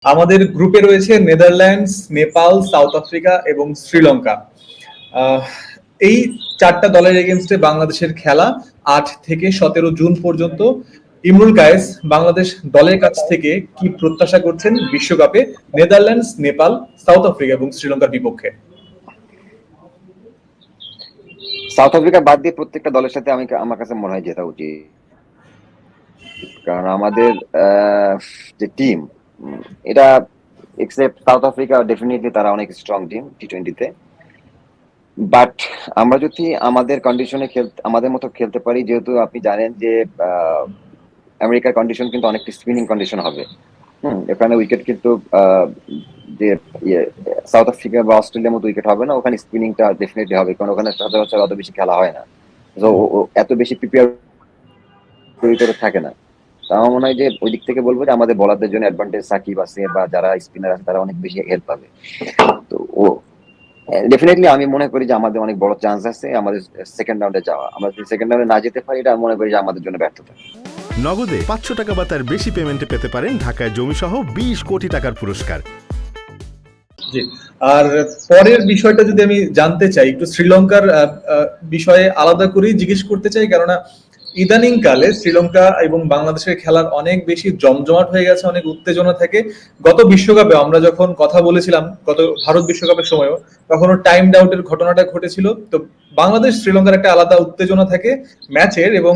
আমাদের গ্রুপে রয়েছে নেদারল্যান্ডস, নেপাল, সাউথ আফ্রিকা এবং শ্রীলঙ্কা। আহ, এই চারটা দলের এগেনস্টে বাংলাদেশের খেলা 8 থেকে 17 জুন পর্যন্ত। ইমরুল কায়েস বাংলাদেশ দলের কাছ থেকে কি প্রত্যাশা করছেন বিশ্বকাপে নেদারল্যান্ডস, নেপাল, সাউথ আফ্রিকা এবং শ্রীলঙ্কার বিপক্ষে? সাউথ আফ্রিকা বাদ দিয়ে প্রত্যেকটা দলের সাথে আমার কাছে মনে হয় জেতা উচিত, কারণ আমাদের যে টিম, এটা এক্সেপ্ট সাউথ আফ্রিকা, ডেফিনেটলি তারা অনেক স্ট্রং টিম টি-20-তে। বাট আমরা যদি আমাদের কন্ডিশনে আমাদের মতো খেলতে পারি, যেহেতু আপনি জানেন যে আমেরিকার কন্ডিশন কিন্তু অনেকটা স্পিনিং কন্ডিশন হবে। এখানে উইকেট কিন্তু যে সাউথ আফ্রিকা বা অস্ট্রেলিয়ার মতো উইকেট হবে না, ওখানে স্পিনিংটা ডেফিনেটলি হবে, কারণ ওখানে সচরাচর অত বেশি খেলা হয় না, তো এত বেশি প্রিপেয়ার থাকে না। তো আমার মনে হয় যে ওই দিক থেকে বলবো যে আমাদের বলারদের জন্য অ্যাডভান্টেজ সাকিব আছে বা যারা স্পিনার আছে তারা অনেক বেশি হেল্প পাবে। তো ও ডেফিনেটলি আমি মনে করি যে আমাদের অনেক বড় চান্স আছে আমাদের সেকেন্ড রাউন্ডে যাওয়া। আমরা যদি সেকেন্ড রাউন্ডে না যেতে পারি, এটা মনে করি যে আমাদের জন্য ব্যর্থতা। নগদে 500 টাকা বা তার বেশি পেমেন্টে পেতে পারেন ঢাকায় জমিসহ 20 কোটি টাকার পুরস্কার। জি। আর পরের বিষয়টা যদি আমি জানতে চাই, একটু শ্রীলঙ্কার বিষয়ে আলাদা করেই জিজ্ঞেস করতে চাই, কেননা ইদানিং কালে শ্রীলঙ্কা এবং বাংলাদেশের খেলার অনেক বেশি জমজমাট হয়ে গেছে, অনেক উত্তেজনা থাকে। গত বিশ্বকাপে আমরা যখন কথা বলেছিলাম, গত ভারত বিশ্বকাপের সময়ও, তখনও টাইম আউটের ঘটনাটা ঘটেছিল। তো বাংলাদেশ শ্রীলঙ্কার একটা আলাদা উত্তেজনা থাকে ম্যাচের, এবং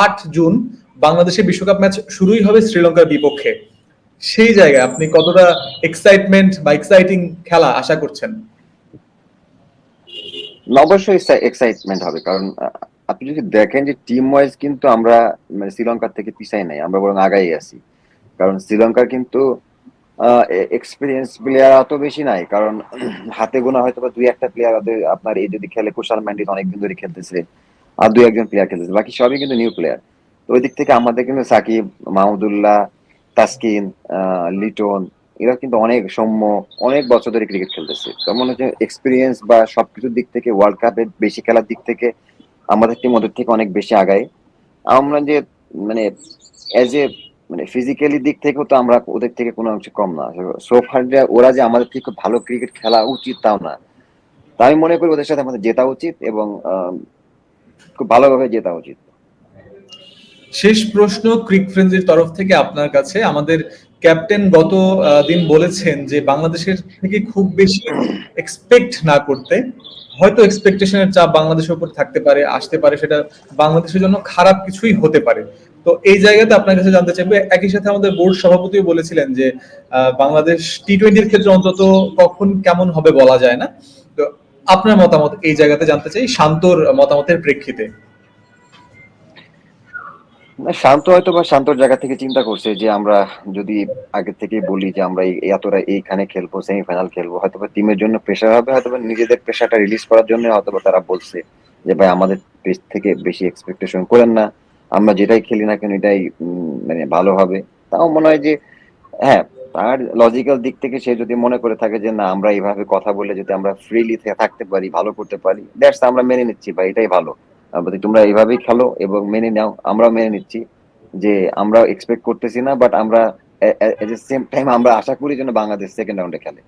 8 জুন বাংলাদেশের বিশ্বকাপ ম্যাচ শুরুই হবে শ্রীলঙ্কার বিপক্ষে। সেই জায়গায় আপনি কতটা এক্সাইটমেন্ট বা এক্সাইটিং খেলা আশা করছেন? অবশ্যই এক্সাইটমেন্ট হবে, কারণ আপনি যদি দেখেন যে টিম ওয়াইজ কিন্তু আমরা মানে শ্রীলঙ্কার থেকে পিছাই নাই, আমরা বরং আগাই আছি। কারণ শ্রীলঙ্কার কিন্তু এক্সপিরিয়েন্স প্লেয়ার অত বেশি নাই, কারণ হাতে গোনা হয়তো বা 2-1টা প্লেয়ার আপনার এই যদি খেলে, কুশাল ম্যান্ডিস অনেকদিন ধরে খেলতেছে, আর 2-1জন প্লেয়ার খেলতেছে, বাকি সবই কিন্তু নিউ প্লেয়ার। তো ওই দিক থেকে আমাদের কিন্তু সাকিব, মাহমুদুল্লাহ, তাসকিন, লিটন, এরা কিন্তু অনেক সৌম্য, অনেক বছর ধরে ক্রিকেট খেলতেছে। তো মনে হচ্ছে এক্সপিরিয়েন্স বা সবকিছুর দিক থেকে, ওয়ার্ল্ড কাপে বেশি খেলার দিক থেকে আমাদের টিম ওদের থেকে অনেক বেশি আগায়। আমরা যে মানে এজ এ মানে ফিজিক্যালি দিক থেকেও তো আমরা ওদের থেকে কোনো অংশ কম না। সো ফার ওরা যে আমাদের থেকে খুব ভালো ক্রিকেট খেলা উচিত তাও না। তা আমি মনে করি ওদের সাথে আমাদের জেতা উচিত, এবং খুব ভালোভাবে জেতা উচিত। শেষ প্রশ্ন ক্রিক ফ্রেন্ডজির তরফ থেকে আপনার কাছে। আমাদের ক্যাপ্টেন গত দিন বলেছেন যে বাংলাদেশের থেকে খুব বেশি এক্সপেক্ট না করতে, হয়তো এক্সপেকটেশনের চাপ বাংলাদেশের উপর থাকতে পারে, আসতে পারে, সেটা বাংলাদেশের জন্য খারাপ কিছুই হতে পারে। তো এই জায়গাতে আপনার কাছে জানতে চাইবো, একই সাথে আমাদের বোর্ড সভাপতিও বলেছিলেন যে বাংলাদেশ টি-20-র ক্ষেত্রে অন্তত কখন কেমন হবে বলা যায় না। তো আপনার মতামত এই জায়গাতে জানতে চাই, শান্তর মতামতের প্রেক্ষিতে। না, শান্ত হয়তো বা শান্তর জায়গা থেকে চিন্তা করছে যে আমরা যদি আগে থেকে বলি যে আমরা এতটা এইখানে খেলবো, সেমিফাইনাল খেলবো, হয়তো বা টিমের জন্য প্রেশার হবে, হয়তো বা নিজেদের প্রেশারটা রিলিজ করার জন্য হয়তো বা তারা বলছে যে ভাই আমাদের পেস থেকে বেশি এক্সপেকটেশন করেন না, আমরা যেটাই খেলি না কেন এটাই মানে ভালো হবে। তাও মনে হয় যে হ্যাঁ, তার লজিক্যাল দিক থেকে সে যদি মনে করে থাকে যে না, আমরা এইভাবে কথা বলে যদি আমরা ফ্রিলি থাকতে পারি, ভালো করতে পারি, দ্যাটস আমরা মেনে নিচ্ছি বা এটাই ভালো। বলছি তোমরা এইভাবেই খেলো এবং মেনে নাও, আমরাও মেনে নিচ্ছি যে আমরা এক্সপেক্ট করতেছি না, বাট আমরা এট দ্য সেম টাইম আমরা আশা করি যেন বাংলাদেশ সেকেন্ড রাউন্ডে খেলে।